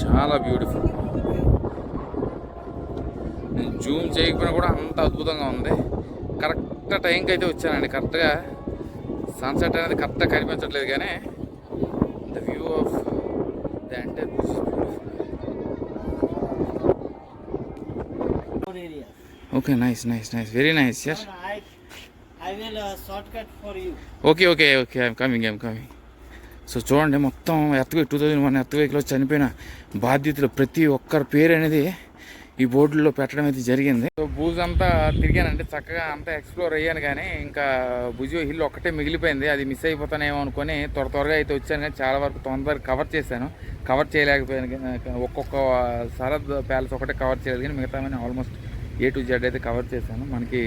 చాలా బ్యూటిఫుల్. నేను జూమ్ చేయకపోయినా కూడా అంత అద్భుతంగా ఉంది. కరెక్ట్ టైంకి అయితే వచ్చానండి. కరెక్ట్గా సన్సెట్ అనేది కరెక్ట్గా కనిపించట్లేదు, కానీ the view of the entire beach is beautiful. Okay, nice nice nice, very nice sir. I will shortcut for you. Okay okay okay, I'm coming. So చూడండి, మొత్తం ఎర్త్క్వేక్ 2001 ఎర్త్క్వేక్లో చనిపోయిన బాధితులు ప్రతి ఒక్కరి పేరు అనేది ఈ బోర్డులో పెట్టడం అయితే జరిగింది. సో బూజ్ అంతా తిరిగానండి, చక్కగా అంతా ఎక్స్ప్లోర్ అయ్యాను, కానీ ఇంకా భుజియో హిల్ ఒక్కటే మిగిలిపోయింది. అది మిస్ అయిపోతానేమో అనుకొని త్వరగా అయితే వచ్చాను, కానీ చాలా వరకు తొందరగా కవర్ చేయలేకపోయాను. ఒక్కొక్క సరద్ ప్యాలెస్ ఒకటే కవర్ చేయలేదు, కానీ మిగతా ఆల్మోస్ట్ A to Z అయితే కవర్ చేశాను. మనకి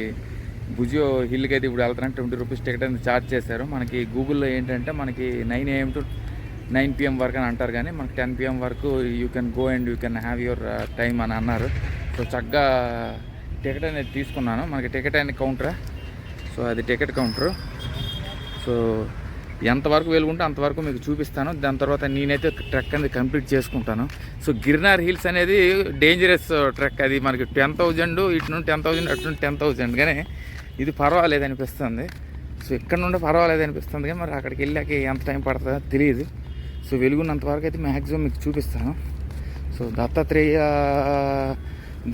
భుజియో హిల్కి అయితే ఇప్పుడు వెళ్తానంటే 20 రూపీస్ టికెట్ అనేది ఛార్జ్ చేశారు. మనకి గూగుల్లో ఏంటంటే మనకి 9 AM to 9 PM వరకు అని అంటారు, కానీ మనకి 10 PM వరకు you can go and you can have your time అని అన్నారు. సో చక్కగా టికెట్ అనేది తీసుకున్నాను. మనకి టికెట్ అనేది కౌంటరా, సో అది టికెట్ కౌంటరు. సో ఎంతవరకు వెలుగుంటే అంతవరకు మీకు చూపిస్తాను. దాని తర్వాత నేనైతే ట్రెక్ అనేది కంప్లీట్ చేసుకుంటాను. సో గిర్నార్ హిల్స్ అనేది డేంజరస్ ట్రెక్. అది మనకి 10,000 ఇటు నుండి 10,000 అటు నుండి 10,000, కానీ ఇది పర్వాలేదు అనిపిస్తుంది. సో ఇక్కడ నుండి పర్వాలేదు అనిపిస్తుంది, కానీ మరి అక్కడికి వెళ్ళాక ఎంత టైం పడుతుందో తెలియదు. సో వెలుగున్నంత వరకు అయితే మ్యాక్సిమం మీకు చూపిస్తాను. సో దత్తాత్రేయ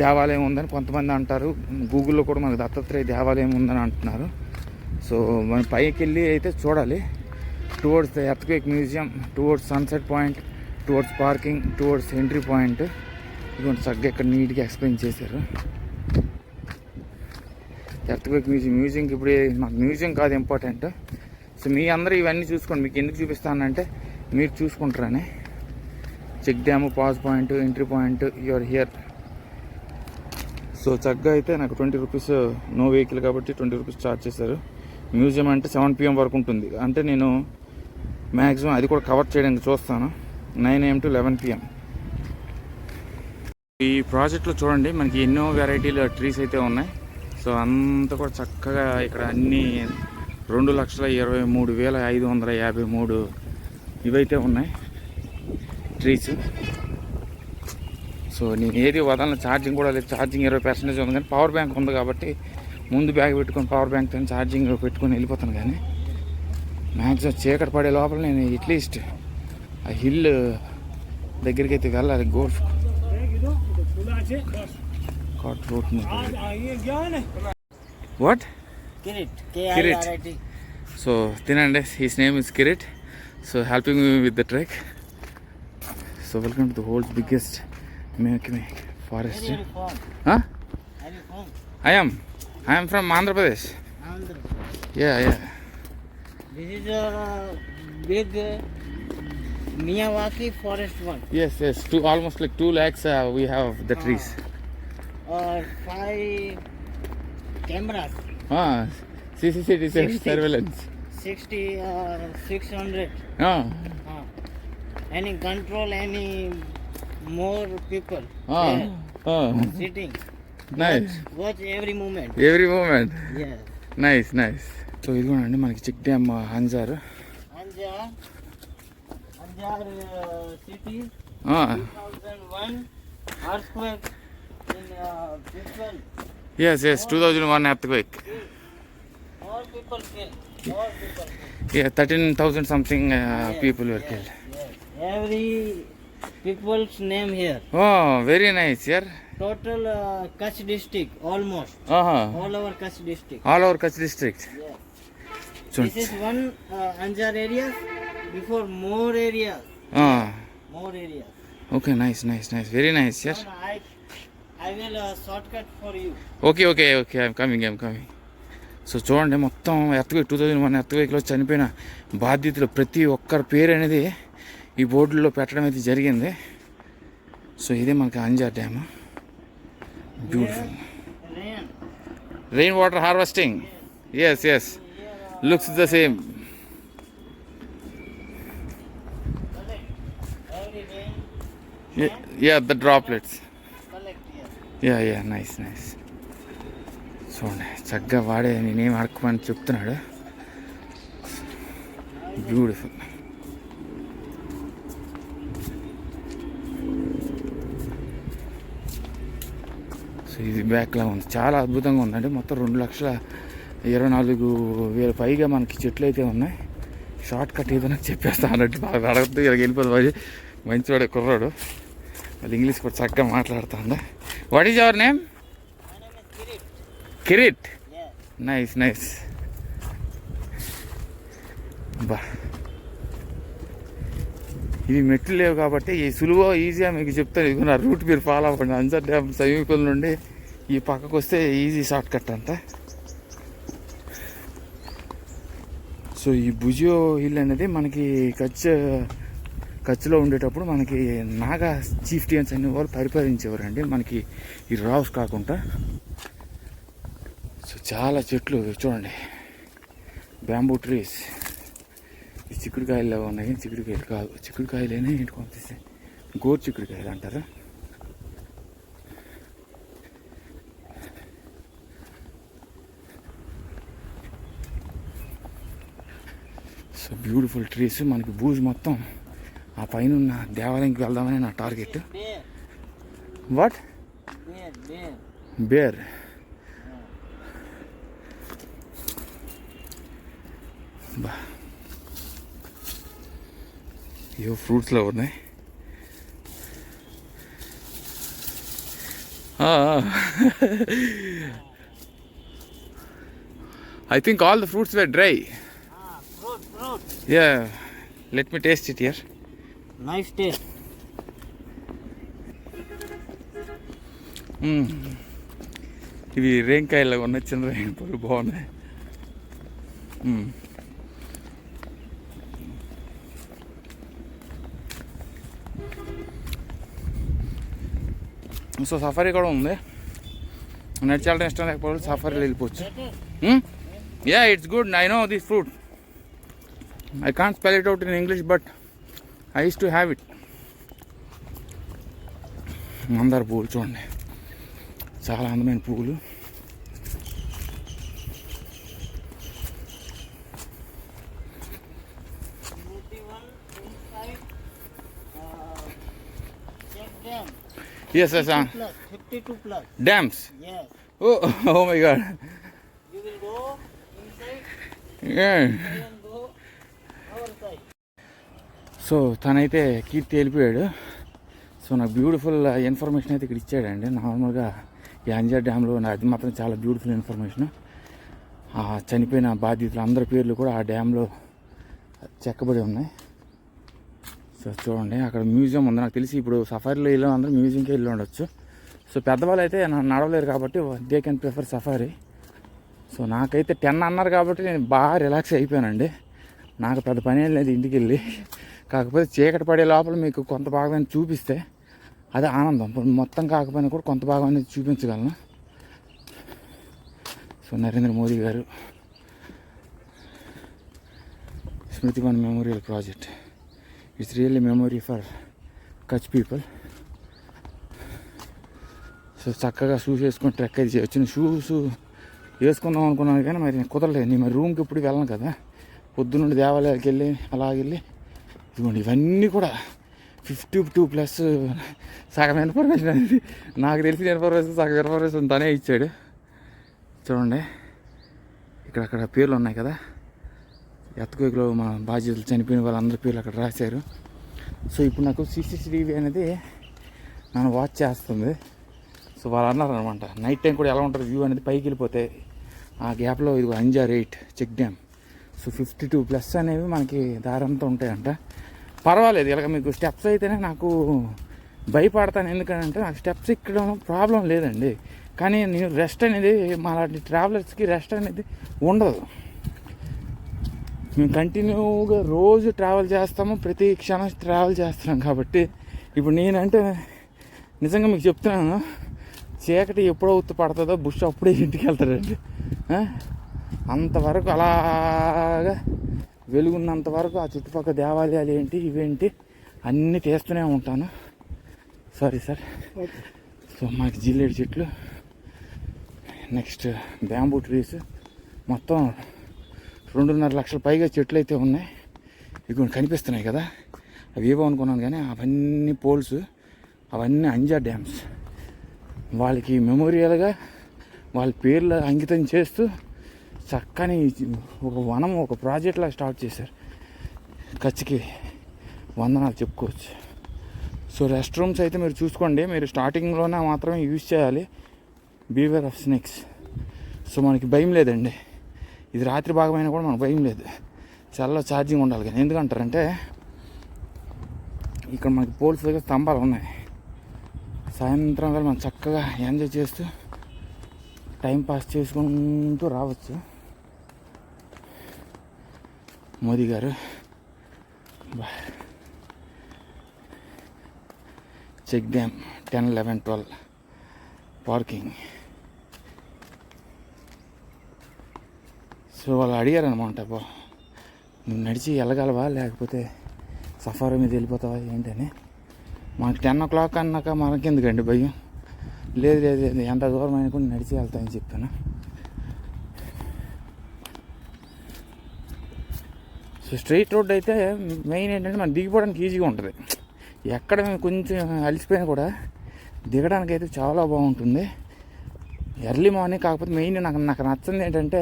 దేవాలయం ఉందని కొంతమంది అంటారు, గూగుల్లో కూడా మనకు దత్తాత్రేయ దేవాలయం ఉందని అంటున్నారు. సో మనం పైకి వెళ్ళి అయితే చూడాలి. Towards the earthquake museum, towards sunset point, towards parking, towards entry point. ఇటువంటి చక్కగా ఇక్కడ నీట్గా ఎక్స్ప్లెయిన్ చేశారు. ఎర్త్క్వేక్ మ్యూజియంకి ఇప్పుడు మాకు మ్యూజియం కాదు ఇంపార్టెంట్. సో మీ అందరూ ఇవన్నీ చూసుకోండి. మీకు ఎందుకు చూపిస్తానంటే మీరు చూసుకుంటారని. Check dam, pause point, entry point, you're here. So చక్కగా అయితే నాకు 20 రూపీస్, నో వెహికల్ కాబట్టి 20 రూపీస్ ఛార్జ్ చేశారు. మ్యూజియం అంటే 7 PM వరకు ఉంటుంది, అంటే నేను మ్యాక్సిమం అది కూడా కవర్ చేయడానికి చూస్తాను. 9 AM to 11 PM. ఈ ప్రాజెక్ట్లో చూడండి మనకి ఎన్నో వెరైటీల ట్రీస్ అయితే ఉన్నాయి. సో అంతా కూడా చక్కగా ఇక్కడ అన్నీ 2,23,553 ఇవైతే ఉన్నాయి ట్రీస్. సో నేను ఏది వదలను, ఛార్జింగ్ కూడా లేదు. ఛార్జింగ్ 20% ఉంది, కానీ పవర్ బ్యాంక్ ఉంది కాబట్టి ముందు బ్యాగ్ పెట్టుకొని పవర్ బ్యాంక్తో ఛార్జింగ్ పెట్టుకొని వెళ్ళిపోతాను. కానీ మ్యాక్సిమం చీకటి పడే లోపల నేను అట్లీస్ట్ ఆ హిల్ దగ్గరికి అయితే వెళ్ళాలి. Golf cart road. What? Kirit. So తినండి, his name is Kirit. So helping me with the trek. So welcome to the world's biggest forest. Huh? I am from Andhra Pradesh. Yeah. This is a big Miyawaki forest one. Yes. Almost like 2 lakhs we have the trees. 5 cameras. CCTV surveillance. 60 600. Any control, any more people sitting. Nice. Watch every moment. Yeah. Nice. So ఇదిగోనండి మనకి check dam అంజార్ city. 2001 earthquake in people. Yes, 2001 earthquake. More people killed. Yeah, 13,000 something people were killed. Yes. Every people's name here. Oh, very nice, yeah. Total Kutch district almost. All over Kutch district. Yes. So this is one Anjar area. Before more areas. More areas. Okay, nice. Very nice, yeah. I will shortcut for you. Okay. I'm coming. So చూడండి, మొత్తం earthquake 2001 ఎర్త్క్వేక్లో చనిపోయిన బాధితులు ప్రతి ఒక్కరి పేరు అనేది ఈ బోర్డులో పెట్టడం అయితే జరిగింది. సో ఇదే మనకి Anjar dam. Beautiful. Rain water harvesting. Yes. Looks the same. Yeah, the droplets. Yeah, nice. చూడండి చక్కగా వాడే నేనేం అడగమని చెప్తున్నాడు. బ్యూటిఫుల్. సో ఇది బ్యాక్లా ఉంది, చాలా అద్భుతంగా ఉందండి. మొత్తం 2,24,000 పైగా మనకి చెట్లు అయితే ఉన్నాయి. షార్ట్ కట్ ఏదో నాకు చెప్పేస్తా అన్నట్టు బాగా అడగద్దు, ఇలా వెళ్ళిపోదు. మరి మంచివాడే కుర్రాడు, వాళ్ళు ఇంగ్లీష్ కూడా చక్కగా మాట్లాడుతుందా. What is our name? Kirit. Nice nice. బా, ఇవి మెట్లు లేవు కాబట్టి ఈ సులువుగా ఈజీగా మీకు చెప్తాను. ఇది నా రూట్ మీరు ఫాలో అవ్వండి. అంజర్ డ్యామ్ సమీపం నుండి ఈ పక్కకు వస్తే ఈజీ షార్ట్ కట్ అంతా. సో ఈ భుజియో హిల్ అనేది మనకి కచ్లో ఉండేటప్పుడు మనకి నాగా చీఫ్టియన్స్ అనే వాళ్ళు పరిపాలించేవారండి, మనకి ఈ రావ్స్ కాకుండా. సో చాలా చెట్లు చూడండి, బ్యాంబూ ట్రీస్. ఈ చిక్కుడుకాయలు ఉన్నాయి, చిక్కుడుకాయలు కాదు, చిక్కుడుకాయలేనే ఇంటికి పంపిస్తే గోరు చిక్కుడుకాయలు అంటారు. So beautiful trees. మనకి బూజ్ మొత్తం ఆ పైన ఉన్న దేవాలయంకి వెళ్దామని నా టార్గెట్. వాట్? బేర్. బా, ఏవో ఫ్రూట్స్లో ఉన్నాయి. I think all the fruits were dry. Fruit. Yeah, let me taste it here. Nice taste. ఇవి రేంకాయలాగా ఉన్నాయి, చిన్న రేంకాయలు బాగున్నాయి. సో సఫారీ కూడా ఉంది, నడిచాలంటే ఇష్టం లేకపోతే సఫారీలో వెళ్ళిపోవచ్చు. Yeah, it's good. I know this fruit. I can't spell it out in English, but I used to have it. మందార పువ్వులు చూడండి, చాలా అందమైన పువ్వులు. Yes, yes, 52 plus. Dams. Yes. Oh my God. You will go inside. Yeah. You can go outside. So తనైతే కీర్తి వెళ్ళిపోయాడు. So నాకు beautiful information అయితే ఇక్కడ ఇచ్చాడండి. నార్మల్గా ఈ అంజర్ డ్యామ్లో అది మాత్రం చాలా బ్యూటిఫుల్ ఇన్ఫర్మేషన్. ఆ చనిపోయిన బాధితులు అందరి పేర్లు కూడా ఆ డ్యామ్లో చెక్కబడి ఉన్నాయి. సో చూడండి, అక్కడ మ్యూజియం ఉంది. నాకు తెలిసి ఇప్పుడు సఫారీలో వెళ్ళి అందరూ మ్యూజియంకి వెళ్ళి ఉండొచ్చు. సో పెద్దవాళ్ళు అయితే నడవలేరు కాబట్టి they can prefer safari. So నాకైతే 10 అన్నారు కాబట్టి నేను బాగా రిలాక్స్ అయిపోయానండి. నాకు పెద్ద పని ఏం లేదు ఇంటికి వెళ్ళి. కాకపోతే చీకటి పడే లోపల మీకు కొంత భాగం చూపిస్తే అదే ఆనందం. మొత్తం కాకపోయినా కూడా కొంత భాగం అనేది చూపించగలను. సో నరేంద్ర మోదీ గారు Smritivan memorial project, it's really memory for Kutch people. So చక్కగా షూస్ వేసుకొని ట్రెక్ అయితే చేయొచ్చు. షూస్ వేసుకుందాం అనుకున్నాను కానీ మరి కుదరలేదు. నేను మరి రూమ్కి ఇప్పుడు వెళ్ళను కదా, పొద్దున్నుండి దేవాలయానికి వెళ్ళి అలాగెళ్ళి. ఇదిగోండి ఇవన్నీ కూడా 52 ప్లస్ సగం ఇన్ఫర్మేషన్ అనేది నాకు తెలిసిన ఇన్ఫర్మేషన్ సగం ఇన్ఫర్మేషన్ తనే ఇచ్చాడు. చూడండి ఇక్కడక్కడ పేర్లు ఉన్నాయి కదా, ఎర్త్క్వేక్లో మన బాధ్యతలు చనిపోయిన వాళ్ళందరి పేర్లు అక్కడ రాశారు. సో ఇప్పుడు నాకు CCTV అనేది నన్ను వాచ్ చేస్తుంది. సో వాళ్ళు అన్నారు అనమాట, నైట్ టైం కూడా ఎలా ఉంటుంది వ్యూ అనేది, పైకి వెళ్ళిపోతే ఆ గ్యాప్లో ఇది అంజార్ 8 చెక్ డ్యామ్. సో 52 ప్లస్ అనేవి మనకి దారంతా ఉంటాయంట. పర్వాలేదు, ఇలాగ మీకు స్టెప్స్ అయితేనే నాకు భయపడతాను. ఎందుకంటే నాకు స్టెప్స్ ఎక్కడం ప్రాబ్లం లేదండి, కానీ నేను రెస్ట్ అనేది మాలాంటి ట్రావెలర్స్కి రెస్ట్ అనేది ఉండదు. మేము కంటిన్యూగా రోజు ట్రావెల్ చేస్తాము, ప్రతి క్షణం ట్రావెల్ చేస్తున్నాం కాబట్టి ఇప్పుడు నేనంటే నిజంగా మీకు చెప్తున్నాను, చీకటి ఎప్పుడో ఉత్తు పడుతుందో బుష్ అప్పుడే ఇంటికి వెళ్తారండి. అంతవరకు అలాగా వెలుగున్నంత వరకు ఆ చుట్టుపక్కల దేవాలయాలు ఏంటి ఇవేంటి అన్నీ తీస్తూనే ఉంటాను. Sorry sir. సో మాకు జిల్లేడు చెట్లు, నెక్స్ట్ బ్యాంబూ ట్రీస్, మొత్తం 2.5 లక్షల పైగా చెట్లు అయితే ఉన్నాయి. ఇవి కనిపిస్తున్నాయి కదా, అవి ఏవో అనుకున్నాను కానీ అవన్నీ పోల్స్, అవన్నీ అంజార్ డ్యామ్స్. వాళ్ళకి మెమోరియల్గా వాళ్ళ పేర్లు అంకితం చేస్తూ చక్కని ఒక వనం, ఒక ప్రాజెక్ట్లా స్టార్ట్ చేశారు. కచ్కి వందనాలు చెప్పుకోవచ్చు. సో రెస్ట్ రూమ్స్ అయితే మీరు చూసుకోండి, మీరు స్టార్టింగ్లోనే మాత్రమే యూజ్ చేయాలి. Beware of snakes. సో మనకి భయం లేదండి, ఇది రాత్రి భాగమైనా కూడా మనకు భయం లేదు. చాలా ఛార్జింగ్ ఉండాలి. కానీ ఎందుకంటారంటే ఇక్కడ మనకి పోల్స్ దగ్గర స్తంభాలు ఉన్నాయి. సాయంత్రం వేళ మనం చక్కగా ఎంజాయ్ చేస్తూ టైం పాస్ చేసుకుంటూ రావచ్చు. మోదీ గారు చెక్ డ్యామ్ 10, 11, 12 పార్కింగ్. సో వాళ్ళు అడిగారనమాట, నువ్వు నడిచి వెళ్ళగలవా లేకపోతే సఫారీ మీద వెళ్ళిపోతావా ఏంటని. మనకి 10 o'clock అన్నాక మనకెందుకండి భయం. లేదు లేదు లేదు, ఎంత దూరం అయినా కూడా నడిచి వెళ్తాయని చెప్పాను. సో స్ట్రైట్ రోడ్ అయితే మెయిన్ ఏంటంటే మనం దిగిపోవడానికి ఈజీగా ఉంటుంది. ఎక్కడ మేము కొంచెం అలసిపోయినా కూడా దిగడానికి అయితే చాలా బాగుంటుంది. Early morning. కాకపోతే మెయిన్ నాకు నచ్చింది ఏంటంటే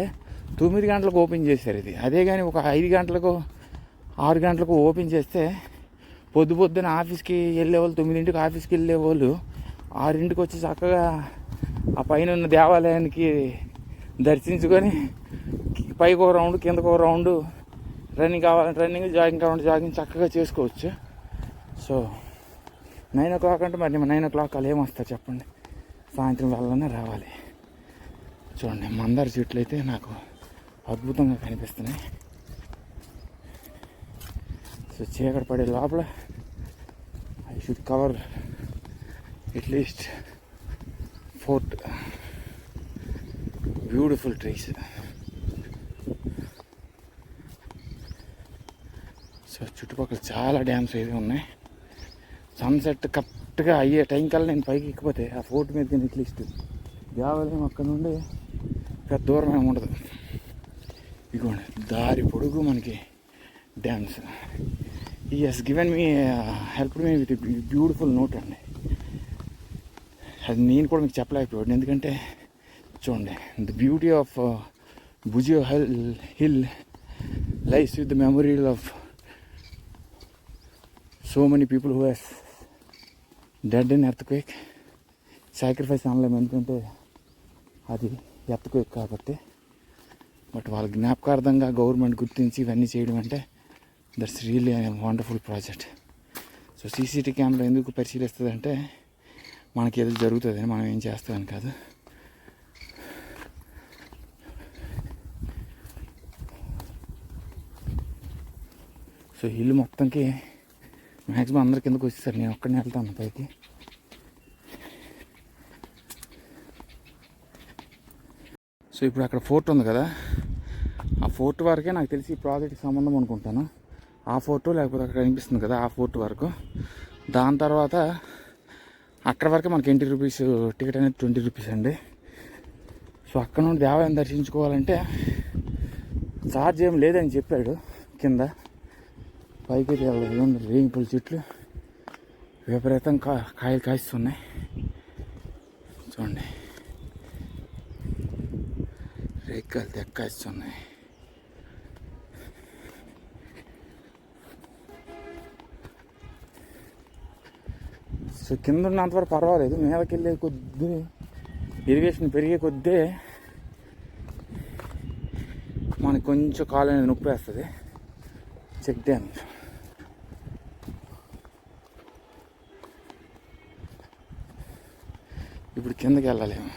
9 గంటలకు ఓపెన్ చేశారు ఇది. అదే కానీ ఒక 5 గంటలకు 6 గంటలకు ఓపెన్ చేస్తే పొద్దున ఆఫీస్కి వెళ్ళేవాళ్ళు 9ంటికి ఆఫీస్కి వెళ్ళేవాళ్ళు 6ంటికి వచ్చి చక్కగా ఆ పైన ఉన్న దేవాలయానికి దర్శించుకొని పైకి ఒక రౌండ్, కిందకు ఒక రౌండ్, రన్నింగ్ కావాలంటే రన్నింగ్, జాగింగ్ కావాలంటే జాగింగ్ చక్కగా చేసుకోవచ్చు. సో 9 o'clock అంటే మరి 9 o'clock అలా ఏమొస్తారు చెప్పండి, సాయంత్రం వెళ్ళనే రావాలి. చూడండి మందార చెట్లు అయితే నాకు అద్భుతంగా కనిపిస్తున్నాయి. సో చీకటి పడే లోపల I should cover at least 4 beautiful trees. So చుట్టుపక్కల చాలా డ్యామ్స్ అయితే ఉన్నాయి. సన్సెట్ కరెక్ట్గా అయ్యే టైం కల్లా నేను పైకి ఎక్కిపోతే ఆ ఫోర్ట్ మీద అట్లీస్ట్ దేవాలయం అక్కడ నుండి పెద్ద దూరం ఏమి ఉండదు. ఇదిగోండి దారి పొడుగు మనకి డ్యామ్స్. ఈ he's given me helped me with beautiful note అండి. అది నేను కూడా మీకు చెప్పలేకపోయాను, ఎందుకంటే చూడండి the beauty of Bhujiyo hill lies with the memorial of so many people who has dead in earthquake. Sacrifice అనలేము, ఎందుకంటే అది ఎర్త్క్వేక్ కాబట్టి. బట్ వాళ్ళ జ్ఞాపకార్థంగా గవర్నమెంట్ గుర్తించి ఇవన్నీ చేయడం అంటే that's really wonderful project. So సీసీటీ camera ఎందుకు పరిశీలిస్తుంది అంటే మనకి ఏదో జరుగుతుందని, మనం ఏం చేస్తామని కాదు. సో ఇల్లు మొత్తంకి మ్యాక్సిమం అందరి కిందకు వచ్చేసారు, నేను ఒక్కడిని వెళ్తాను పైకి. సో ఇప్పుడు అక్కడ ఫోర్ట్ ఉంది కదా, ఆ ఫోర్ట్ వరకే నాకు తెలిసి ఈ ప్రాజెక్ట్కి సంబంధం అనుకుంటాను. ఆ ఫోర్టు లేకపోతే అక్కడ కనిపిస్తుంది కదా ఆ ఫోర్ట్ వరకు. దాని తర్వాత అక్కడ వరకే మనకి 20 రూపీస్ టికెట్ అనేది 20 రూపీస్ అండి. సో అక్కడ నుండి దేవాలయం దర్శించుకోవాలంటే ఛార్జ్ ఏం లేదని చెప్పాడు. కింద పైకి రేగిపల్లి చెట్లు విపరీతం కాయలు కాయిస్తున్నాయి. చూడండి రేకాయలు తెక్కాయిస్తున్నాయి. సో కింద ఉన్నంతవరకు పర్వాలేదు, మీదకి వెళ్ళే కొద్దీ ఇరిగేషన్ పెరిగే కొద్దీ మనకు కొంచెం కాలు అనేది నొప్పి వేస్తుంది. Check dam. ఇప్పుడు కిందకి వెళ్ళలేము,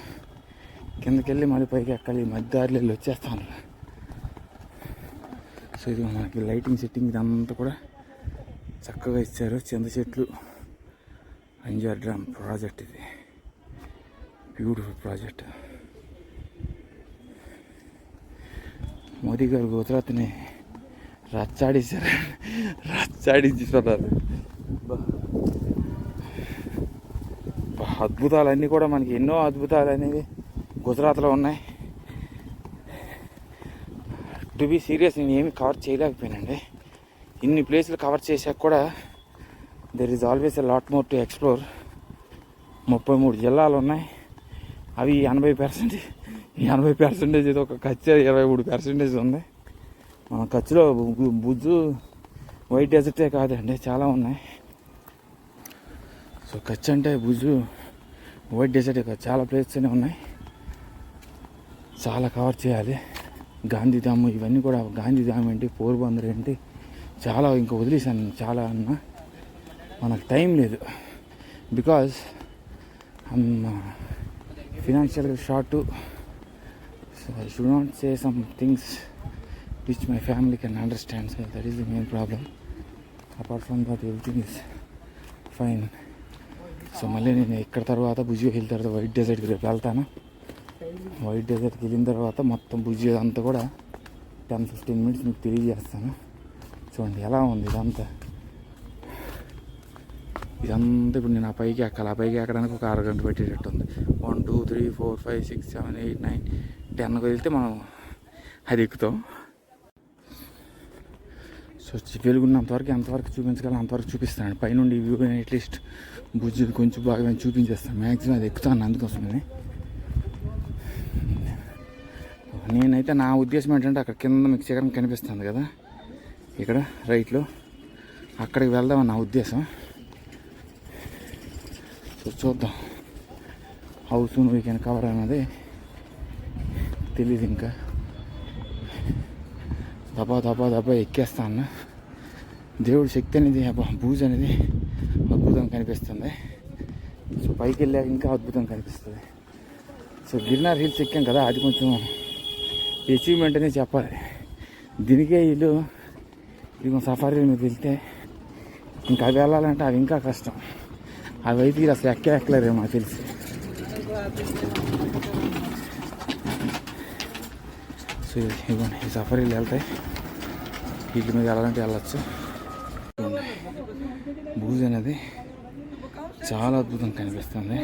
కిందకి వెళ్ళి మళ్ళీ పైకి ఎక్కాలి. మధ్య దారిలో వెళ్ళి వచ్చేస్తాను. సో ఇది మనకి లైటింగ్ సెట్టింగ్ ఇదంతా కూడా చక్కగా ఇచ్చారు. చింత చెట్లు, అంజార్ డ్యామ్ ప్రాజెక్ట్, ఇది బ్యూటిఫుల్ ప్రాజెక్ట్. మోదీ గారు గుజరాత్ని రచ్చాడించేస్తున్నారు. అద్భుతాలన్నీ కూడా మనకి ఎన్నో అద్భుతాలు అనేవి గుజరాత్లో ఉన్నాయి. టు బీ సీరియస్, నేను ఏమి కవర్ చేయలేకపోయానండి. ఇన్ని ప్లేసులు కవర్ చేశాక కూడా there is always a lot more to explore. 33 జిల్లాలు ఉన్నాయి. అవి 80%, 80% ఇది ఒక కచ్చ 23% ఉంది. మన కచ్చులో బుజ్జు వైట్ డెజర్టే కాదండి, చాలా ఉన్నాయి. సో కచ్ అంటే బుజ్జు వైట్ డెజర్టే కాదు, చాలా ప్లేసెస్ అనే ఉన్నాయి, చాలా కవర్ చేయాలి. గాంధీధామ్ ఇవన్నీ కూడా, గాంధీధామ్ ఏంటి, పోర్బందర్ ఏంటి, చాలా ఇంకా వదిలేసాను చాలా అన్న. మనకు టైం లేదు, బికాజ్ ఫినాన్షియల్గా short. So I should not say some things which my family can understand. So that is the main problem. Apart from that everything is fine. So మళ్ళీ నేను ఇక్కడ తర్వాత భుజి వెళ్ళిన తర్వాత వైట్ డెజర్ట్కి రేపు వెళ్తాను. వైట్ డెజర్ట్కి వెళ్ళిన తర్వాత మొత్తం భుజి అంతా కూడా 10-15 minutes మీకు తెలియజేస్తాను. చూడండి ఎలా ఉంది ఇదంతా. ఇప్పుడు నేను ఆ పైకి ఎక్కాలి. ఆ పైకి ఎక్కడానికి ఒక అరగంట పెట్టేటట్టు ఉంది. 1 2 3 4 5 6 7 8 9 10 వెళ్తే మనం అది ఎక్కుతాం. సో వెలుగున్నంతవరకు ఎంతవరకు చూపించగలం అంతవరకు చూపిస్తాను. పైనుండి వ్యూ అట్లీస్ట్ భుజి కొంచెం బాగా చూపించేస్తాను. మ్యాక్సిమం అది ఎక్కుతాను అందుకోసమని. నేనైతే నా ఉద్దేశం ఏంటంటే అక్కడ కింద మీకు శిఖరం కనిపిస్తుంది కదా, ఇక్కడ రైట్లో, అక్కడికి వెళ్దామని నా ఉద్దేశం. సో చూద్దాం how soon we can cover అన్నది తెలీదు. ఇంకా దబా ఎక్కేస్తా అన్న. దేవుడి శక్తి అనేది, భూజ్ అనేది అద్భుతం కనిపిస్తుంది. సో పైకి వెళ్ళాక ఇంకా అద్భుతం కనిపిస్తుంది. సో గిర్నార్ హిల్స్ ఎక్కాం కదా, అది కొంచెం అచీవ్మెంట్ అనేది చెప్పాలి. దీనికే వీళ్ళు ఇది సఫారీ మీద వెళ్తే ఇంకా అవి వెళ్ళాలంటే అవి ఇంకా కష్టం. అవి అయితే వీళ్ళు అసలు ఎక్కలేరేమో నాకు తెలిసి. సో ఇవ్వండి, ఈ సఫారీలు వెళ్తాయి, వీటి మీద వెళ్ళాలంటే వెళ్ళచ్చు. భూజ్ అనేది చాలా అద్భుతం కనిపిస్తుంది.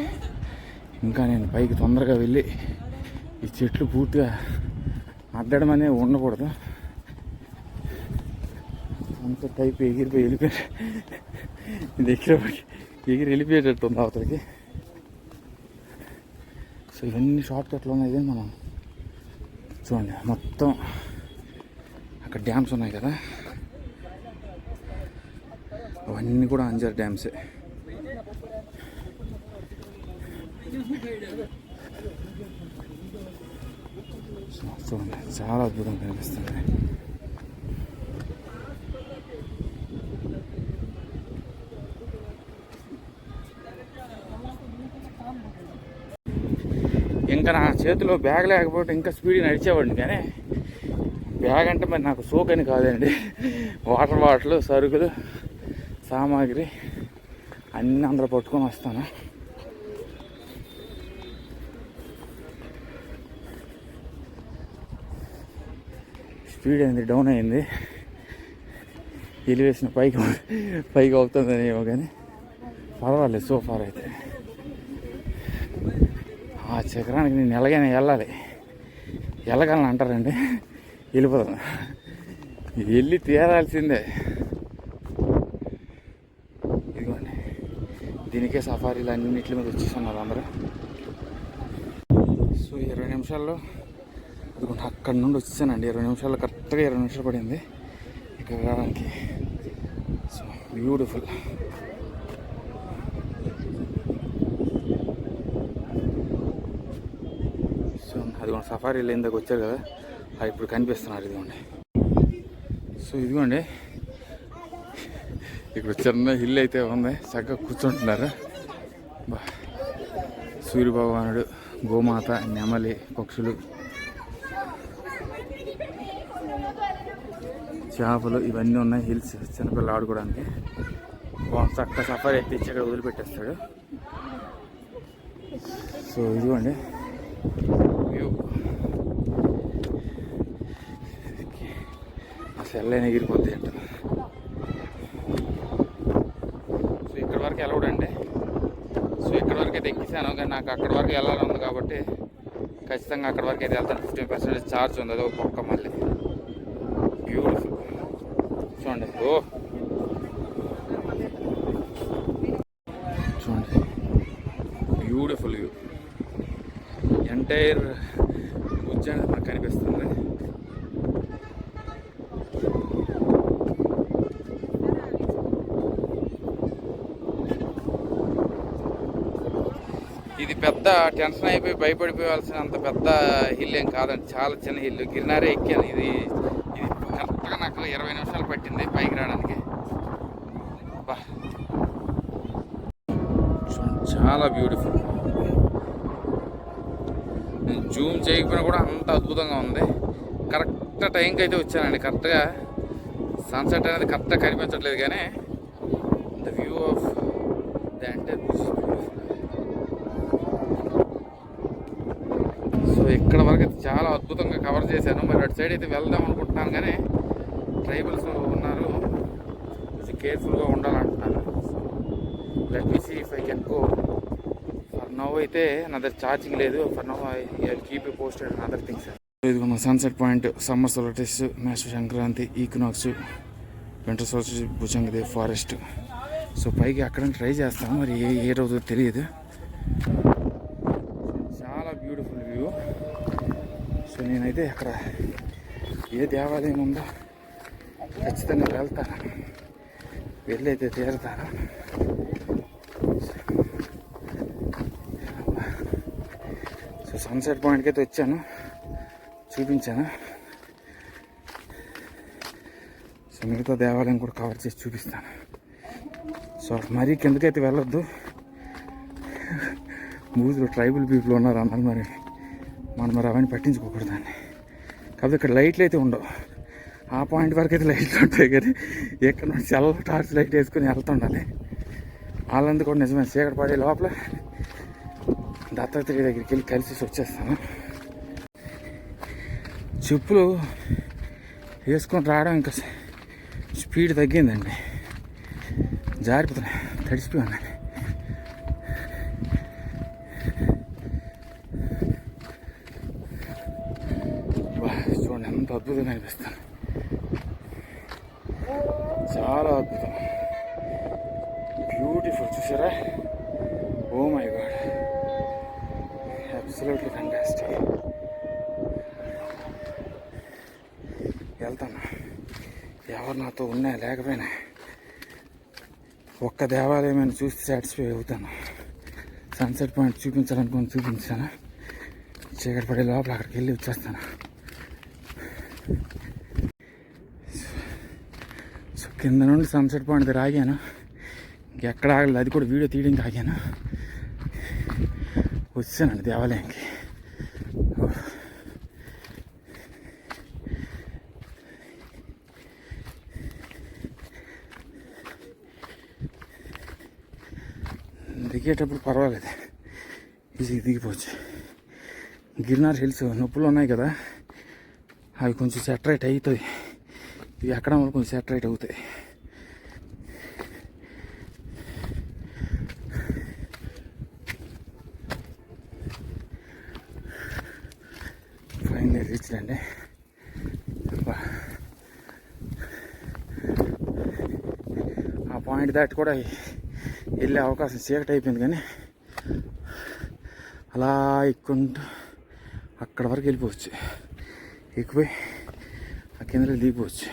ఇంకా నేను పైకి తొందరగా వెళ్ళి ఈ చెట్లు పూర్తిగా అద్దడం అనేది ఉండకూడదు. అంత టైప్ వెళ్ళిపోయి వెళ్ళిపోయేటట్టు ఉంది అవతలకి. సో ఇవన్నీ షార్ట్ కట్లు ఉన్నాయి కానీ మనం చూడండి మొత్తం అక్కడ డ్యామ్స్ ఉన్నాయి కదా, అవన్నీ కూడా అంజర్ డ్యామ్సే. చూడండి చాలా అద్భుతం కనిపిస్తుంది. ఇంకా నా చేతిలో బ్యాగ్ లేకపోతే ఇంకా స్పీడ్ నడిచేవాడిని, కానీ బ్యాగ్ అంటే మరి నాకు సోకని కాదండి. వాటర్ బాటిల్, సరుకులు, సామాగ్రి అన్నీ అందులో పట్టుకొని వస్తాను. స్పీడ్ అనేది డౌన్ అయింది, ఎలివేషన్ పైకి అవుతుందని ఏమో, కానీ పర్వాలేదు సో ఫార్. అయితే ఆ చక్రానికి నేను ఎలాగైనా వెళ్ళగలను అంటారండి, వెళ్ళిపోతాను, వెళ్ళి తీరాల్సిందే. ఇదిగోండి, దీనికే సఫారీలు అన్నింటి మీద వచ్చేస్తున్నారు అందరూ. సో 20 నిమిషాల్లో ఇదిగోండి అక్కడ నుండి వచ్చేసానండి. 20 నిమిషాలు, కరెక్ట్గా 20 నిమిషాలు పడింది ఇక్కడ రావడానికి. So beautiful. సో అదిగోండి సఫారీలో ఇందాక వచ్చారు కదా, అది ఇప్పుడు కనిపిస్తున్నారు. ఇదిగోండి, సో ఇదిగోండి ఇక్కడ చిన్న హిల్ అయితే ఉంది, చక్కగా కూర్చుంటున్నారు. సూర్యభగవానుడు, గోమాత, నెమలి, పక్షులు, చేపలు ఇవన్నీ ఉన్నాయి. హిల్స్ చిన్నపిల్లలు ఆడుకోవడానికి చక్క సఫారీ ఎత్తిచ్చి ఇక్కడ వదిలిపెట్టేస్తాడు. సో ఇదిగోండి వ్యూ, అసలు ఎల్లైనా ఎగిరిపోద్ది అంట. సో ఇక్కడ వరకు వెళ్ళవడండి. సో ఇక్కడ వరకు అయితే ఎక్కిసాను, కానీ నాకు అక్కడ వరకు వెళ్ళాలని ఉంది కాబట్టి ఖచ్చితంగా అక్కడ వరకు అయితే వెళ్తాను. 15% ఛార్జ్ ఉంది, అది ఒక పక్క. మళ్ళీ బ్యూటిఫుల్ చూడండి. చూడండి బ్యూటిఫుల్ వ్యూ. ఎంటైర్ భుజ్ అనేది మనకు కనిపిస్తుంది. ఇది పెద్ద టెన్షన్ అయిపోయి భయపడిపోవాల్సినంత పెద్ద హిల్ ఏం కాదండి, చాలా చిన్న హిల్. గిరినారే ఎక్కాను. ఇది కరెక్ట్గా నాకు 20 నిమిషాలు పట్టింది పైకి రావడానికి. బా చాలా బ్యూటిఫుల్. నేను జూమ్ చేయకపోయినా కూడా అంత అద్భుతంగా ఉంది. కరెక్ట్ టైంకి అయితే వచ్చానండి. కరెక్ట్గా సన్సెట్ అనేది కరెక్ట్గా కనిపించట్లేదు, కానీ the view of the entire beach beautiful. So ఇక్కడ వరకు అయితే చాలా అద్భుతంగా కవర్ చేశాను. మరి అటు సైడ్ అయితే వెళ్దాం అనుకుంటున్నాను, కానీ ట్రైబల్స్ ఉన్నారు, కొంచెం కేర్ఫుల్గా ఉండాలంటున్నారు. Let me see if I can go. For now అయితే నా దగ్గర ఛార్జింగ్ లేదు. For now I keep you posted and other things. ఇది మన sunset point, summer solstice, Mesha Sankranti, equinox, winter solstice, Bhujangdev forest. So పైకి అక్కడ ట్రై చేస్తాను, మరి ఏ రోజు తెలియదు. చాలా బ్యూటిఫుల్ వ్యూ. సో నేనైతే అక్కడ ఏ దేవాలయం ఉందో ఖచ్చితంగా వెళ్తాను, వెళ్ళైతే తీరుతాను. సో సన్సెట్ పాయింట్కి అయితే వచ్చాను, చూపించాను. సో మిగతా దేవాలయం కూడా కవర్ చేసి చూపిస్తాను. సో మరీ కిందకైతే వెళ్ళొద్దు, బూజ్లో ట్రైబల్ పీపుల్ ఉన్నారు అన్నారు. మరి అవన్నీ పట్టించుకోకూడదండి. కాకపోతే ఇక్కడ లైట్లు అయితే ఉండవు. ఆ పాయింట్ వరకు అయితే లైట్లు ఉంటాయి, కానీ ఎక్కడ నుంచి సెల్ టార్చ్ లైట్ వేసుకొని వెళ్తుండాలి. వాళ్ళందుకు కూడా నిజమే, చీకటి పడే లోపల దత్తాత్రేయ దగ్గరికి వెళ్ళి కలిసి వచ్చేస్తాను. చెప్పులు వేసుకొని రావడం ఇంకా స్పీడ్ తగ్గిందండి, జారిపోతున్నాయి, తడిసిపోయి ఉన్నాయి. చూడండి ఎంత అద్భుతంగా అనిపిస్తాను, చాలా అద్భుతం, బ్యూటిఫుల్. చూసారా? Oh my god, absolutely fantastic. వెళ్తాను, ఎవరు నాతో ఉన్నా లేకపోయినా ఒక్క దేవాలయమైన చూసి సాటిస్ఫై అవుతాను. సన్సెట్ పాయింట్ చూపించాలనుకుని చూపించాను, చీకటి పడే లోపల అక్కడికి వెళ్ళి వచ్చేస్తాను. సో కింద నుండి సన్సెట్ పాయింట్ దగ్గర ఆగాను, ఇంకెక్కడ ఆగలేదు. అది కూడా వీడియో తీయడానికి ఆగాను. వచ్చానండి దేవాలయానికి. దిగేటప్పుడు పర్వాలేదు, ఈజీగా దిగిపోవచ్చు. గిరినార్ హిల్స్ నొప్పులు ఉన్నాయి కదా, అవి కొంచెం సెటరేట్ అవుతాయి. ఇవి ఎక్కడ వల్ల కొంచెం సెటరేట్ అవుతాయి. ఫైనల్లీ రీచ్ అండి. ఆ పాయింట్ దాటి కూడా వెళ్ళే అవకాశం చీకటి అయిపోయింది, కానీ అలా ఎక్కుంటూ అక్కడ వరకు వెళ్ళిపోవచ్చు. ఎక్కిపోయి ఆ కిందకి దిగిపోవచ్చు.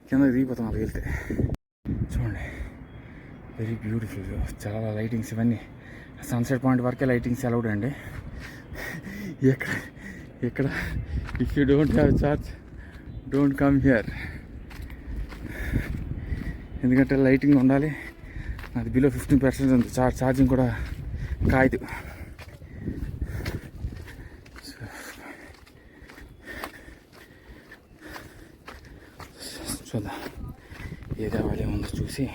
కిందకి దిగిపోతాం అలా వెళ్తే. చూడండి, వెరీ బ్యూటిఫుల్. చాలా లైటింగ్స్, ఇవన్నీ సన్సెట్ పాయింట్ వరకే లైటింగ్స్ అలౌడ్ అండి. ఇక్కడ if you don't have charge don't come here. ఎందుకంటే లైటింగ్ ఉండాలి. అది బిలో 15% ఉంది, ఛార్జింగ్ కూడా కాయదు. చూద్దాం ఏ దేవాలయం ఉందో చూసి.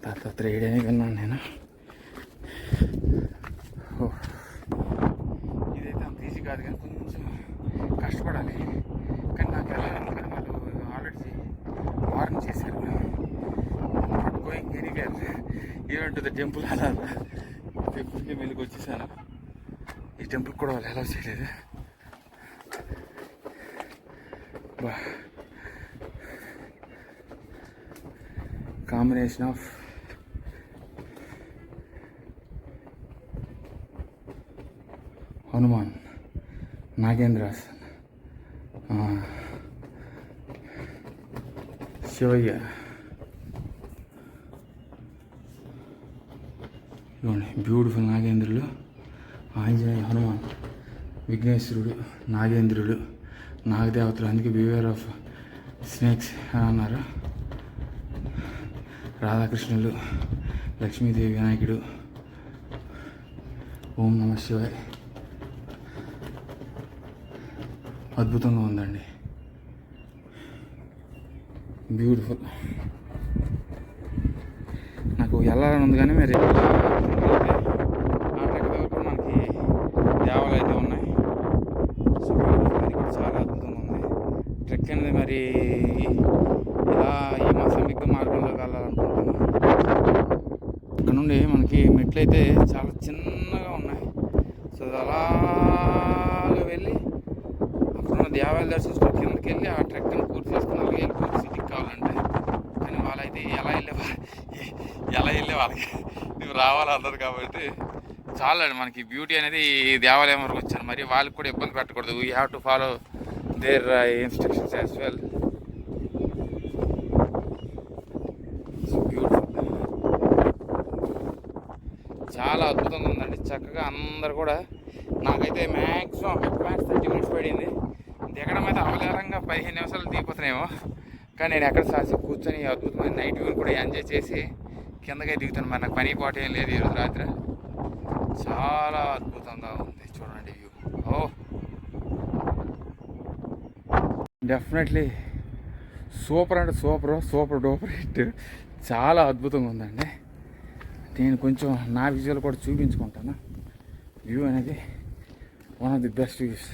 దత్తాత్రేయుడని విన్నాను నేను. ఇదైతే అంత ఈజీ కాదు, కానీ కొంచెం కష్టపడాలి. కానీ నాకు వెళ్ళాలని వాళ్ళు ఆల్రెడీ వార్న్ చేశారు, not going anywhere even to the temple. అలా టెంపుల్కి వెళ్ళి వచ్చేసాను. ఈ టెంపుల్ కూడా వాళ్ళు అలౌ చేయలేదు. కాంబినేషన్ ఆఫ్ నాగేంద్రాస్, శివయ్య, ఇవ్వండి బ్యూటిఫుల్ నాగేంద్రులు, ఆంజనేయ, హనుమాన్, విఘ్నేశ్వరుడు, నాగేంద్రుడు, నాగదేవతలు, అందుకే బివేర్ ఆఫ్ స్నేక్స్ అని అన్నారు. రాధాకృష్ణులు, లక్ష్మీదేవి, వినాయకుడు, ఓం నమ శివాయ్. అద్భుతంగా ఉందండి, బ్యూటిఫుల్. నాకు వెళ్ళాలని ఉంది కానీ మరి ఆ ట్రెక్ దగ్గర కూడా మనకి దేవాలయాలు అయితే ఉన్నాయి. సో అది కూడా చాలా అద్భుతంగా ఉంది. ట్రెక్ అనేది మరి ఇలా ఈ సంయుక్త మార్గంలో వెళ్ళాలనుకుంటున్నాను. ఇక్కడ నుండి మనకి మెట్లు అయితే చాలా చిన్నగా ఉన్నాయి. సో అలాగే వెళ్ళి అక్కడ దేవాలయాలు దర్శించుకుని కిందకి వెళ్ళి ఆ ట్రెక్ని పూర్తి చేసుకుని అలాగే వెళ్ళి సిటీకి కావాలంటే. కానీ వాళ్ళైతే ఎలా వెళ్ళే వాళ్ళకి నువ్వు రావాలి అన్నారు కాబట్టి చాలా మనకి బ్యూటీ అనేది దేవాలయం వరకు వచ్చాను. మరి వాళ్ళకి కూడా ఇబ్బంది పెట్టకూడదు. We have to follow their instructions as well. Beautiful, చాలా అద్భుతంగా ఉందండి. చక్కగా అందరు కూడా నాకైతే మ్యాక్సిమం 30 minutes పడింది. దిగడం అయితే అవలేరంగా 15 నిమిషాలు దిగిపోతున్నాయేమో. కానీ నేను ఎక్కడ సాసి కూర్చొని అద్భుతమైన నైట్ వ్యూ కూడా ఎంజాయ్ చేసి కిందకే దిగుతాను. మరి నాకు పని పాట ఏం లేదు ఈరోజు రాత్రి. చాలా అద్భుతంగా ఉంది, చూడండి వ్యూ. డెఫినెట్లీ సూపర్ అంటే సూపర్ డూపర్ హిట్. చాలా అద్భుతంగా ఉందండి. నేను కొంచెం నా విజువల్ కూడా చూపించుకుంటాను. వ్యూ అనేది one of the best views.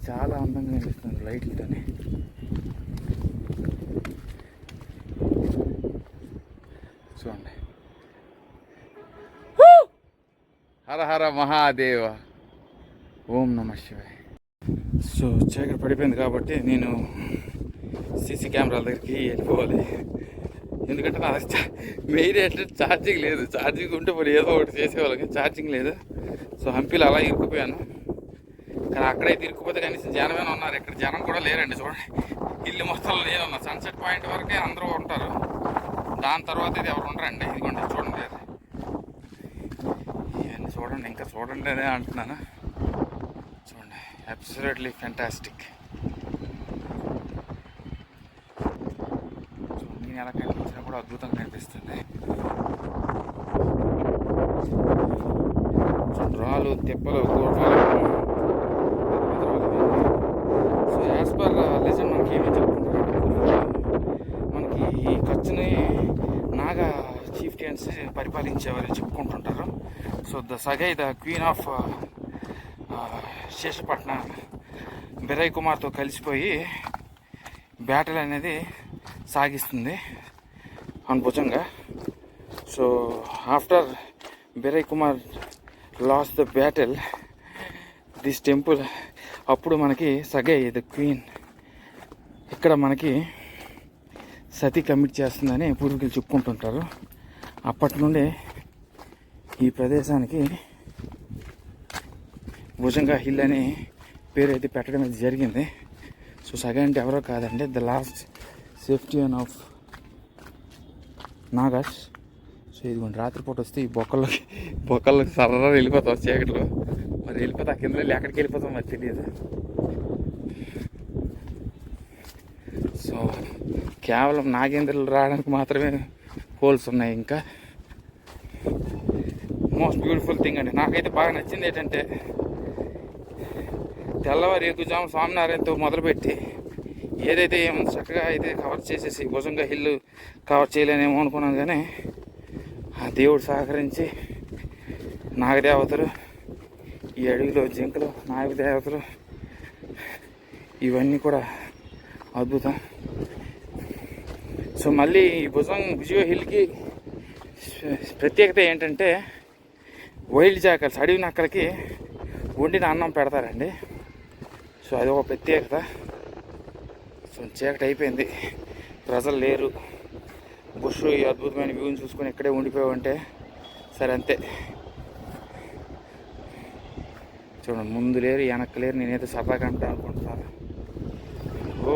చాలా అందంగా అనిపిస్తుంది లైట్లతోని. చూడండి, హర హర మహాదేవ, ఓం నమ శివాయ. సో చీకటి పడిపోయింది కాబట్టి నేను సీసీ కెమెరాల దగ్గరికి వెళ్ళిపోవాలి. ఎందుకంటే నా మెయిన్ ఏంటంటే ఛార్జింగ్ లేదు. ఛార్జింగ్ ఉంటే మరి ఏదో ఒకటి చేసేవాళ్ళకి, ఛార్జింగ్ లేదు. సో హంపీలో అలా ఇరుక్కుపోయాను. కానీ అక్కడైతే ఇరుక్కుపోతే కనీసం జనమేనా ఉన్నారు. ఇక్కడ జనం కూడా లేరండి. చూడండి, ఇల్లు మొత్తంలో నేనున్నా. సన్సెట్ పాయింట్ వరకే అందరూ ఉంటారు. దాని తర్వాత ఇది ఎవరు ఉండరండి. ఇదిగోండి చూడండి, ఇవన్నీ చూడండి, ఇంకా చూడండి అనే అంటున్నాను. చూడండి, అబ్సల్యూట్లీ ఫ్యాంటాస్టిక్. నేను ఎలా కనిపించినా కూడా అద్భుతంగా కనిపిస్తుంది. రాళ్ళు, తిప్పలు, గోడలు. సో యాజ్ పర్ లెజెండ్ మనకి ఏమి చెప్పుకుంటారు, మనకి ఈ కచ్ని నాగా చీఫ్టైన్స్ పరిపాలించేవారు చెప్పుకుంటుంటారు. So Sagai the queen of Sheshpatna Biray కుమార్తో కలిసిపోయి బ్యాటిల్ అనేది సాగిస్తుంది అనుభుజంగా. So after Biray Kumar lost the battle this temple, అప్పుడు మనకి సగై ద క్వీన్ ఇక్కడ మనకి సతీ కమిట్ చేస్తుందని పూర్వీకులు చెప్పుకుంటుంటారు. అప్పటి నుండి ఈ ప్రదేశానికి భుజంగా హిల్ అని పేరు అయితే పెట్టడం అయితే జరిగింది. సో సగై అంటే ఎవరో కాదండి, the last chieftain of Nagas. So ఇదిగోండి, రాత్రిపూట వస్తే ఈ బొక్కల్లోకి సర్రా వెళ్ళిపోతాం చీకట్లో. మరి వెళ్ళిపోతా కింద వెళ్ళి ఎక్కడికి వెళ్ళిపోతాం మరి తెలియదు. సో కేవలం నాగేంద్రులు రావడానికి మాత్రమే హోల్స్ ఉన్నాయి. ఇంకా మోస్ట్ బ్యూటిఫుల్ థింగ్ అండి, నాకైతే బాగా నచ్చింది ఏంటంటే తెల్లవారు ఎక్కువజాము స్వామినారాయణతో మొదలుపెట్టి ఏదైతే ఏముంది చక్కగా అయితే కవర్ చేసేసి భుజంగా హిల్ కవర్ చేయలేనేమో అనుకున్నాను. కానీ ఆ దేవుడు సహకరించి నాగదేవతలు, ఈ అడవిలో జింకలు, నాగదేవతలు, ఇవన్నీ కూడా అద్భుతం. సో మళ్ళీ ఈ భుజంగా హిల్కి ప్రత్యేకత ఏంటంటే వైల్డ్ జాకల్స్, అడవి నక్కలకి వండిన అన్నం పెడతారండి. సో అది ఒక ప్రత్యేకత. సో చీకటి అయిపోయింది, ప్రజలు లేరు. బుష్ ఈ అద్భుతమైన వ్యూని చూసుకొని ఇక్కడే ఉండిపోయామంటే సరే అంతే. చూడండి, ముందు లేరు వెనక్కి లేరు, నేనైతే సరదాగా అంటే అనుకుంటున్నాను. ఓ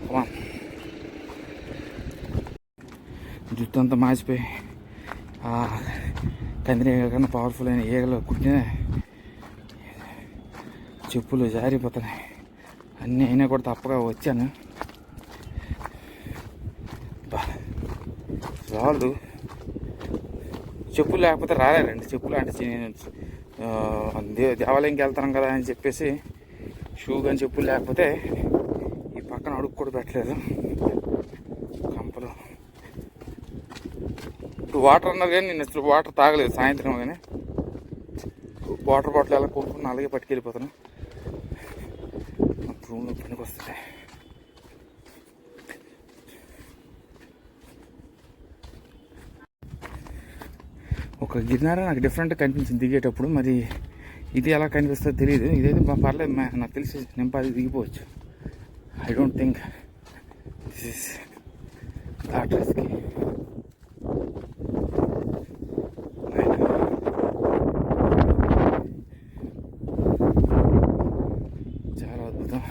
కమా, జుట్టు అంతా మాసిపోయి కందిరి కన్నా పవర్ఫుల్ అయిన ఈగలు కుట్టిన చెప్పులు జారిపోతున్నాయి. అన్నీ అయినా కూడా తప్పగా వచ్చాను. రాళ్ళు చెప్పులు లేకపోతే రాలేరండి. చెప్పులు అంటే దేవాలయంకి వెళ్తాం కదా అని చెప్పేసి షూ కానీ చెప్పులు లేకపోతే ఈ పక్కన అడుగు కూడా పెట్టలేదు. కంపలు ఇప్పుడు వాటర్ అన్నారు కానీ నేను అసలు వాటర్ తాగలేదు సాయంత్రం. కానీ వాటర్ బాటిల్ ఎలా కొనుక్కున్నా అలాగే పట్టుకెళ్ళిపోతాను. రూమ్లో పనికి వస్తుంటాయి. ఒక గిరినార నాకు డిఫరెంట్గా కనిపించింది దిగేటప్పుడు. మరి ఇది ఎలా కనిపిస్తుందో తెలియదు. ఇదైతే పర్లేదు, నాకు తెలిసి నింపాది దిగిపోవచ్చు. I don't think this is that risky. చాలా అద్భుతం.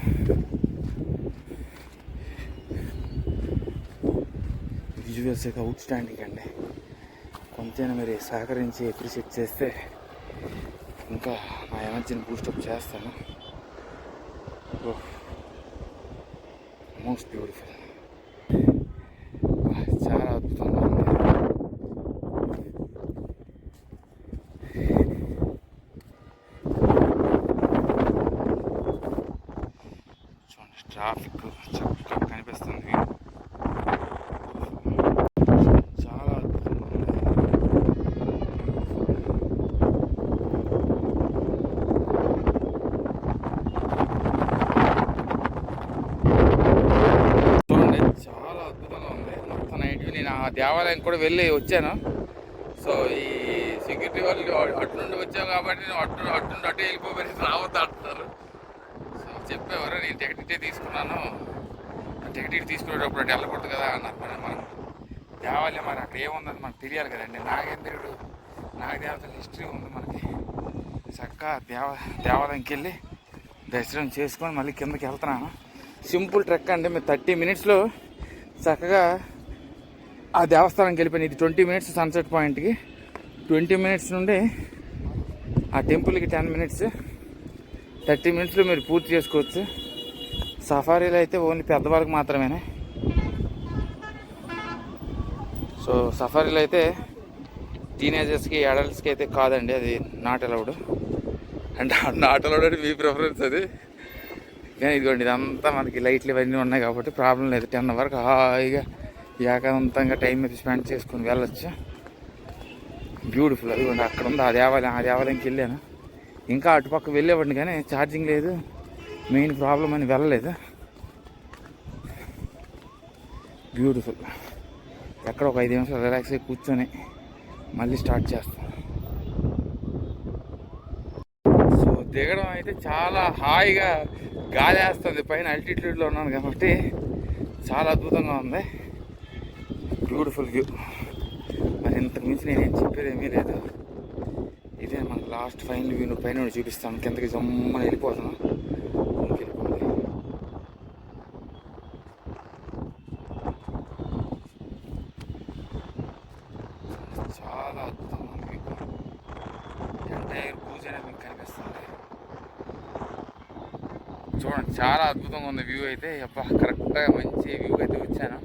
విజువల్స్ అయితే అవుట్ స్టాండింగ్ అండి. కొంచెం మీరు సహకరించి అప్రిషియేట్ చేస్తే ఇంకా నా ఎనర్జీని బూస్టప్ చేస్తాను. మోస్ట్ బ్యూటిఫుల్, చాలా అద్భుతంగా ఉంది. చూడండి, ట్రాఫిక్ చక్కగా కనిపిస్తుంది. చాలా అద్భుతంగా ఉంది. చాలా అద్భుతంగా ఉంది. మొత్తం నైట్ నేను ఆ దేవాలయం కూడా వెళ్ళి వచ్చాను. సో ఈ సెక్యూరిటీ వాళ్ళు అటు నుండి వచ్చాం కాబట్టి నేను అటు వెళ్ళిపోయి రావద్దు అంటున్నారు. సో చెప్పేవారు, నేను టికెట్ ఇటే తీసుకున్నాను, టికెట్ తీసుకునేటప్పుడు అటు వెళ్ళకూడదు కదా అన్నారు. మనం దేవాలయం మరి అక్కడ ఏముందని మనకు తెలియాలి కదండి. నాగేంద్రుడు నాగదేవతల హిస్టరీ ఉంది మనకి. చక్కగా దేవాలయంకి వెళ్ళి దర్శనం చేసుకొని మళ్ళీ కిందకి వెళ్తున్నాను. సింపుల్ ట్రెక్ అండి. మీరు 30 minutesలో చక్కగా ఆ దేవస్థానంకి వెళ్ళిపోయింది. ఇది 20 minutes సన్సెట్ పాయింట్కి, 20 minutes నుండి ఆ టెంపుల్కి 10 minutes, 30 minutesలో మీరు పూర్తి చేసుకోవచ్చు. సఫారీలో అయితే ఓన్లీ పెద్దవాళ్ళకి మాత్రమేనే. సో సఫారీలో అయితే టీనేజర్స్కి అడల్ట్స్కి అయితే కాదండి, అది నాట్ అలౌడ్. అంటే నాట్ అలౌడ్ అని మీ ప్రిఫరెన్స్ అది. కానీ ఇదిగోండి, ఇదంతా మనకి లైట్లు ఇవన్నీ ఉన్నాయి కాబట్టి ప్రాబ్లం లేదు. 10 వరకు హాయిగా ఏకాంతంగా టైం మీద స్పెండ్ చేసుకుని వెళ్ళొచ్చు. బ్యూటిఫుల్. అదిగోండి అక్కడ ఉంది ఆ దేవాలయంకి వెళ్ళాను. ఇంకా అటుపక్క వెళ్ళేవాడిని కానీ ఛార్జింగ్ లేదు, మెయిన్ ప్రాబ్లం అని వెళ్ళలేదు. బ్యూటిఫుల్. ఎక్కడ ఒక 5 నిమిషాలు రిలాక్స్ అయ్యి కూర్చొని మళ్ళీ స్టార్ట్ చేస్తాను. సో దిగడం అయితే చాలా హాయిగా గాలి వేస్తుంది. పైన అల్టిట్యూడ్లో ఉన్నాను కాబట్టి చాలా అద్భుతంగా ఉంది. Beautiful view. మరి ఇంతకు మించి నేనేం చెప్పేది ఏమీ లేదు. ఇదే మన లాస్ట్ ఫైనల్ వ్యూ. పైన చూపిస్తాను. కిందకి జమ్మని వెళ్ళిపోతాను. వెళ్ళిపోతుంది. చాలా అద్భుతంగా ఉంది వ్యూ. ఎంటైర్ పూజ అనేది మీకు కనిపిస్తుంది. చూడండి, చాలా అద్భుతంగా ఉంది వ్యూ అయితే. కరెక్ట్గా మంచి వ్యూ అయితే వచ్చాను.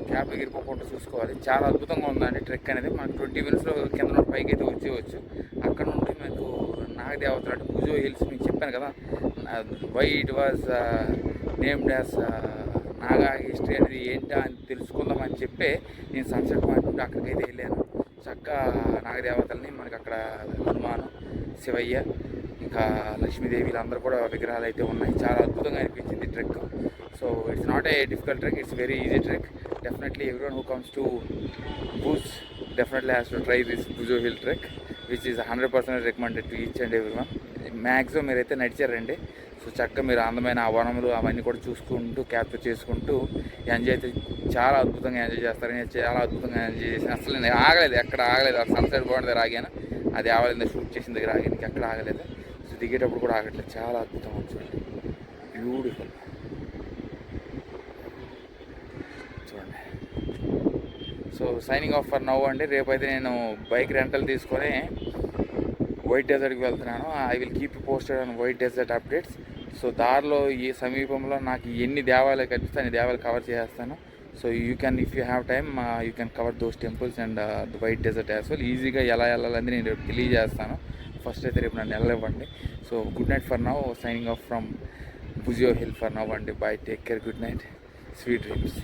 క్యాబ్ ఎగిరిపోకుండా చూసుకోవాలి. చాలా అద్భుతంగా ఉందండి ట్రెక్ అనేది. మనకు 20 minutesలో కింద నుండి పైకి అయితే వచ్చేవచ్చు. అక్కడ నుండి మీకు నాగదేవతలు అంటే భుజో హిల్స్ మీకు చెప్పాను కదా, why it was named as Naga history అనేది ఏంటా అని తెలుసుకుందామని చెప్పి నేను సన్సెట్ పాయింట్ నుండి అక్కడికైతే వెళ్ళాను. చక్కగా నాగదేవతల్ని మనకి అక్కడ హనుమాను, శివయ్య, ఇంకా లక్ష్మీదేవి వీళ్ళందరూ కూడా విగ్రహాలు అయితే ఉన్నాయి. చాలా అద్భుతంగా అనిపించింది trek. So it's not a difficult trek, it's very easy trek. Definitely everyone who comes to Bhuj definitely has to try this Bhujo Hill trek, which is 100% recommended to each and everyone. Maximum మీరైతే నడిచారండి. So చక్కగా మీరు అందమైన ఆ వనములు అవన్నీ కూడా చూసుకుంటూ capture చేసుకుంటూ enjoy అయితే చాలా అద్భుతంగా ఎంజాయ్ చేస్తారని చాలా అద్భుతంగా ఎంజాయ్ చేసాను. అసలు నేను ఆగలేదు, ఎక్కడ ఆగలేదు. ఆ సన్సెట్ బాగుంటుంది దగ్గర ఆగాను, అది ఆగలేదు. షూట్ చేసిన దగ్గర ఆగాను, ఎక్కడ ఆగలేదు. దిగేటప్పుడు కూడా ఆగట్లేదు, చాలా అద్భుతం చూడండి, బ్యూటిఫుల్ చూడండి. So signing off for now అండి. రేపైతే నేను బైక్ రెంటల్ తీసుకొని వైట్ డెజర్ట్కి వెళ్తున్నాను. I will keep posted on white desert updates. So దారిలో ఈ సమీపంలో నాకు ఎన్ని దేవాలయాలు కనిపిస్తే అన్ని దేవాలయాలు కవర్ చేస్తాను. So you can, if you have time, you can cover those temples and the white desert as well. ఈజీగా ఎలా వెళ్ళాలని నేను రేపు తెలియజేస్తాను. ఫస్ట్ అయితే రేపు నన్ను వెళ్ళనివ్వండి. So good night for now, signing off from Bhujiyo hill for now అండి. Bye, take care, good night, sweet dreams.